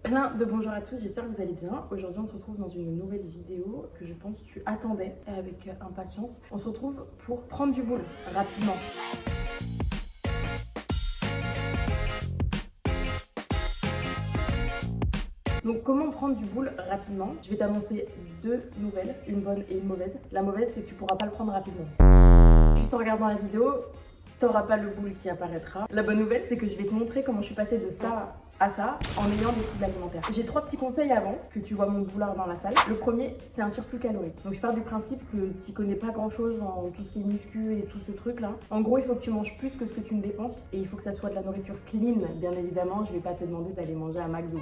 Plein de bonjour à tous, j'espère que vous allez bien. Aujourd'hui on se retrouve dans une nouvelle vidéo que je pense que tu attendais avec impatience. On se retrouve pour prendre du boule rapidement. Donc comment prendre du boule rapidement? Je vais t'annoncer deux nouvelles, une bonne et une mauvaise. La mauvaise c'est que tu pourras pas le prendre rapidement. Juste en regardant la vidéo, tu n'auras pas le boule qui apparaîtra. La bonne nouvelle c'est que je vais te montrer comment je suis passée de ça à ça en ayant des troubles alimentaires. J'ai trois petits conseils avant que tu vois mon boulard dans la salle. Le premier, c'est un surplus calorique. Donc je pars du principe que tu connais pas grand chose en tout ce qui est muscu et tout ce truc là. En gros, il faut que tu manges plus que ce que tu ne dépenses et il faut que ça soit de la nourriture clean. Bien évidemment, je vais pas te demander d'aller manger à McDo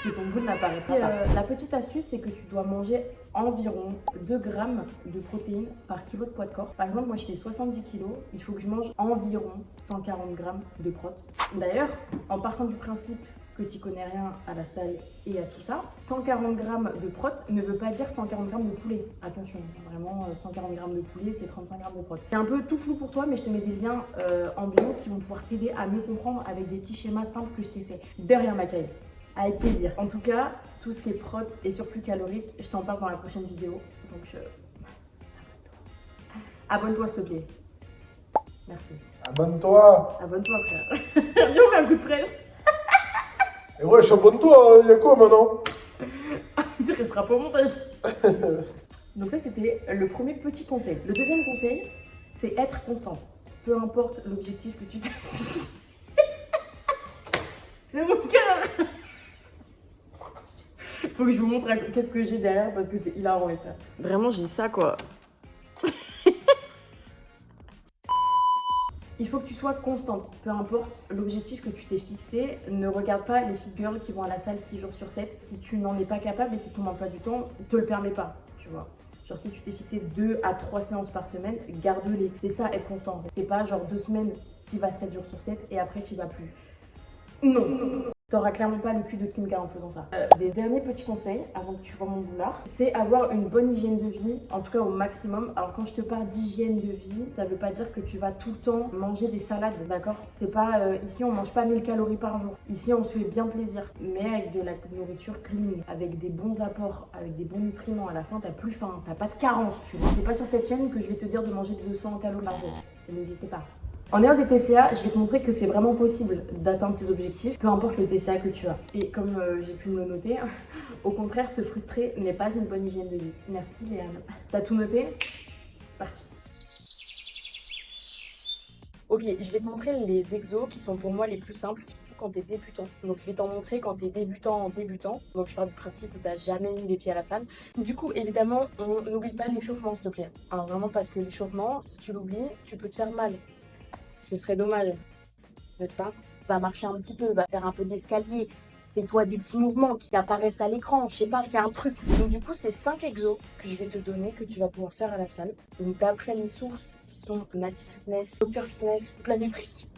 si ton boule n'apparaît pas. La petite astuce, c'est que tu dois manger environ 2 grammes de protéines par kilo de poids de corps. Par exemple, moi je fais 70 kg, il faut que je mange environ 140 grammes de prot. D'ailleurs, en partant du principe que tu connais rien à la salle et à tout ça, 140 grammes de prot ne veut pas dire 140 grammes de poulet. Attention, vraiment 140 grammes de poulet, c'est 35 grammes de prot. C'est un peu tout flou pour toi, mais je te mets des liens en bio qui vont pouvoir t'aider à mieux comprendre avec des petits schémas simples que je t'ai fait. Derrière ma caille. Avec plaisir. En tout cas, tout ce qui est prot et surplus calorique, je t'en parle dans la prochaine vidéo. Donc, abonne-toi s'il te plaît. Merci. Abonne-toi. Abonne-toi frère. Viens, on fait un coup de presse. Et wesh, abonne-toi, y'a quoi maintenant? Il restera pas au montage. Donc ça, c'était le premier petit conseil. Le deuxième conseil, c'est être constante. Peu importe l'objectif que tu t'es fixé. Mais mon cœur. Faut que je vous montre qu'est-ce que j'ai derrière parce que c'est hilarant les frères. Vraiment j'ai ça quoi. Il faut que tu sois constante, peu importe l'objectif que tu t'es fixé. Ne regarde pas les fit girls qui vont à la salle 6 jours sur 7. Si tu n'en es pas capable et si ton emploi du temps ne te le permet pas, tu vois. Genre si tu t'es fixé 2 à 3 séances par semaine, garde-les. C'est ça être constant. C'est pas genre 2 semaines, tu vas 7 jours sur 7 et après tu vas plus. Non. T'auras clairement pas le cul de Kim K en faisant ça. Des derniers petits conseils avant que tu vois mon boulard, c'est avoir une bonne hygiène de vie, en tout cas au maximum. Alors quand je te parle d'hygiène de vie, ça veut pas dire que tu vas tout le temps manger des salades, d'accord? C'est pas ici on mange pas 1000 calories par jour. Ici on se fait bien plaisir, mais avec de la nourriture clean, avec des bons apports, avec des bons nutriments. À la fin t'as plus faim, t'as pas de carence, tu vois. C'est pas sur cette chaîne que je vais te dire de manger 200 calories par jour. N'hésitez pas. En ayant des TCA, je vais te montrer que c'est vraiment possible d'atteindre ces objectifs, peu importe le TCA que tu as. Et comme j'ai pu me le noter, au contraire, te frustrer n'est pas une bonne hygiène de vie. Merci Léane. T'as tout noté? C'est parti. Ok, je vais te montrer les exos qui sont pour moi les plus simples, surtout quand tu es débutant. Donc je vais t'en montrer quand tu es débutant. Donc je pars du principe où tu n'as jamais mis les pieds à la salle. Du coup, évidemment, on n'oublie pas l'échauffement, s'il te plaît. Alors vraiment parce que l'échauffement, si tu l'oublies, tu peux te faire mal. Ce serait dommage, n'est-ce pas? Va marcher un petit peu, va faire un peu d'escalier, fais-toi des petits mouvements qui apparaissent à l'écran, je sais pas, fais un truc. Donc du coup, c'est 5 exos que je vais te donner, que tu vas pouvoir faire à la salle. Donc d'après les sources qui sont Native Fitness, Docteur Fitness, Planetary,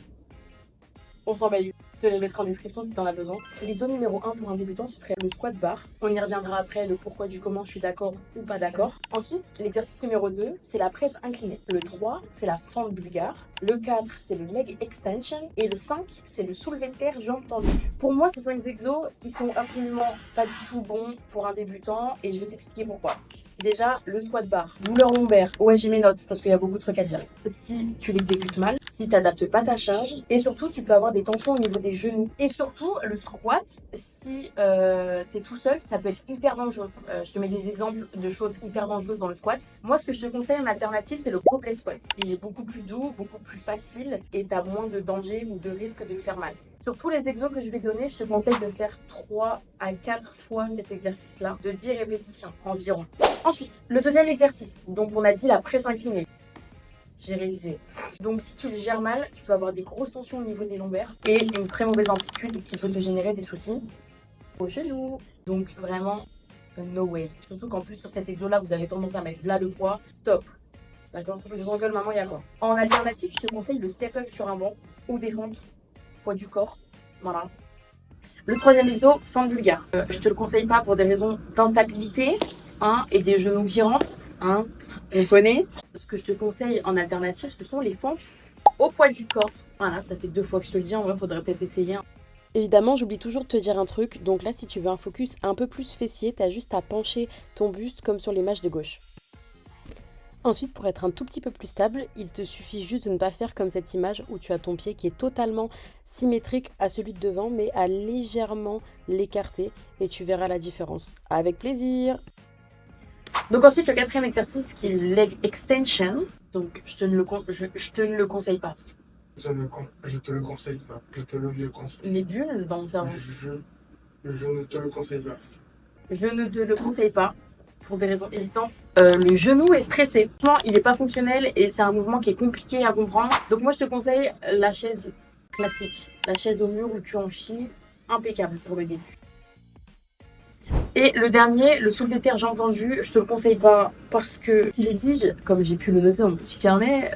on s'en bat du. Je te les mettre en description si tu en as besoin. L'exo numéro 1 pour un débutant, ce serait le squat bar. On y reviendra après, le pourquoi du comment je suis d'accord ou pas d'accord. Ensuite, l'exercice numéro 2, c'est la presse inclinée. Le 3, c'est la fente bulgare. Le 4, c'est le leg extension. Et le 5, c'est le soulevé de terre jambes tendues. Pour moi, ces 5 exos, ils sont absolument pas du tout bons pour un débutant et je vais t'expliquer pourquoi. Déjà, le squat bar, douleur lombaire. Ouais, j'ai mes notes parce qu'il y a beaucoup de trucs à dire. Si tu l'exécutes mal, si tu n'adaptes pas ta charge, et surtout, tu peux avoir des tensions au niveau des genoux. Et surtout, le squat, si tu es tout seul, ça peut être hyper dangereux. Je te mets des exemples de choses hyper dangereuses dans le squat. Moi, ce que je te conseille en alternative, c'est le goblet squat. Il est beaucoup plus doux, beaucoup plus facile, et tu as moins de danger ou de risque de te faire mal. Sur tous les exos que je vais donner, je te conseille de faire 3 à 4 fois cet exercice-là, de 10 répétitions environ. Ensuite, le deuxième exercice, donc on a dit la presse inclinée. J'ai révisé. Donc si tu le gères mal, tu peux avoir des grosses tensions au niveau des lombaires et une très mauvaise amplitude qui peut te générer des soucis au genou. Donc vraiment, no way. Surtout qu'en plus sur cet exo-là, vous avez tendance à mettre là le poids. Stop. D'accord? Je vous engueule, maman, il y a quoi? En alternative, je te conseille le step up sur un banc ou des fentes. Poids du corps. Voilà. Le troisième exo, fente bulgare. Je te le conseille pas pour des raisons d'instabilité et des genoux virants. On connaît. Ce que je te conseille en alternative, ce sont les fentes au poids du corps. Voilà, ça fait 2 fois que je te le dis. En vrai, faudrait peut-être essayer. Évidemment, j'oublie toujours de te dire un truc, donc là si tu veux un focus un peu plus fessier, t'as juste à pencher ton buste comme sur l'image de gauche. Ensuite, pour être un tout petit peu plus stable, il te suffit juste de ne pas faire comme cette image où tu as ton pied qui est totalement symétrique à celui de devant, mais à légèrement l'écarter et tu verras la différence. Avec plaisir! Donc ensuite, le quatrième exercice qui est le leg extension. Donc je te ne le conseille pas. Je te le conseille pas. Je te le déconseille. Les bulles dans mon cerveau. Je ne te le conseille pas. Je ne te le conseille pas. Pour des raisons évidentes. Le genou est stressé. Franchement, il n'est pas fonctionnel et c'est un mouvement qui est compliqué à comprendre. Donc moi, je te conseille la chaise classique. La chaise au mur où tu en chies. Impeccable pour le début. Et le dernier, le soulevé de terre, j'ai entendu, je te le conseille pas parce que il exige, comme j'ai pu le noter dans mon petit carnet,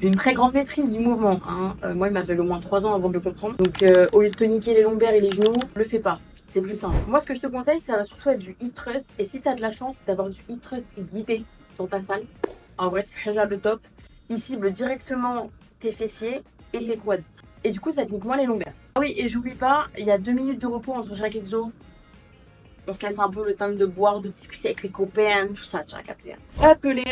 une très grande maîtrise du mouvement. Hein. Moi, il m'a fallu au moins 3 ans avant de le comprendre. Donc, au lieu de te niquer les lombaires et les genoux, le fais pas. C'est plus simple. Moi, ce que je te conseille, ça va surtout être du hip thrust. Et si tu as de la chance d'avoir du hip thrust guidé dans ta salle, en vrai, c'est déjà le top. Il cible directement tes fessiers et tes quads. Et du coup, ça te nique moins les lombaires. Ah oui, et j'oublie pas, il y a 2 minutes de repos entre chaque exo. On se laisse un peu le temps de boire, de discuter avec les copains, tout ça, tu as capté. Appelez.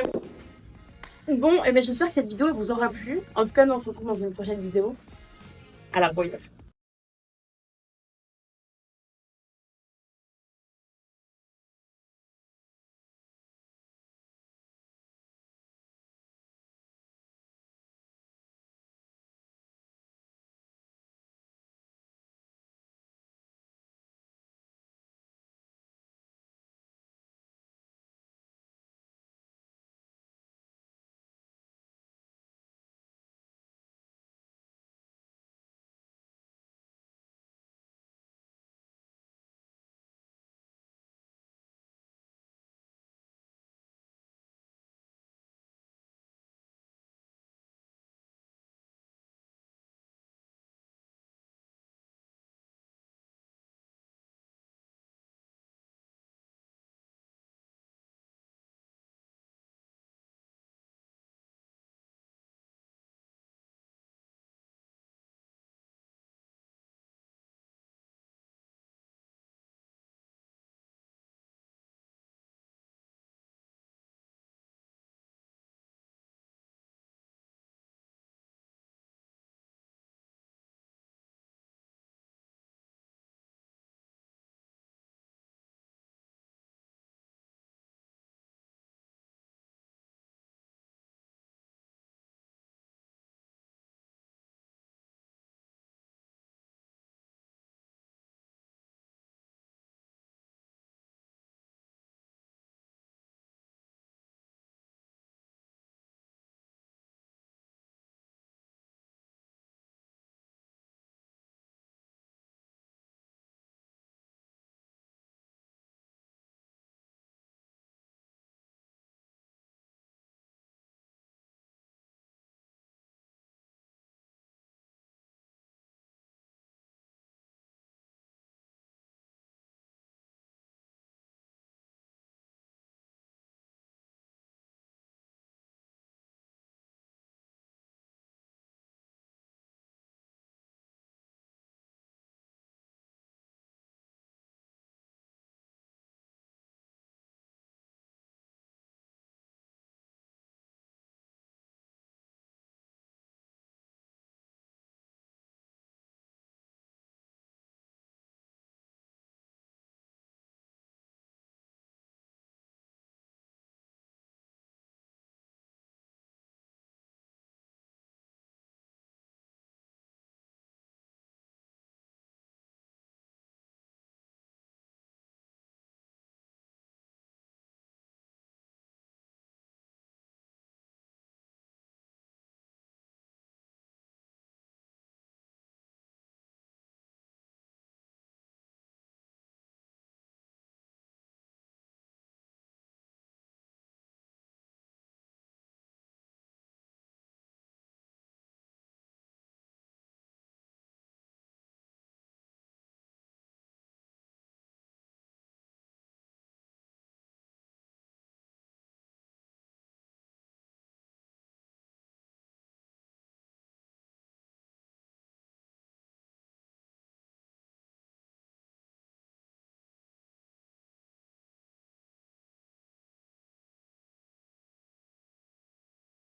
Bon, et bien j'espère que cette vidéo vous aura plu. En tout cas, nous on se retrouve dans une prochaine vidéo. À la revoyure.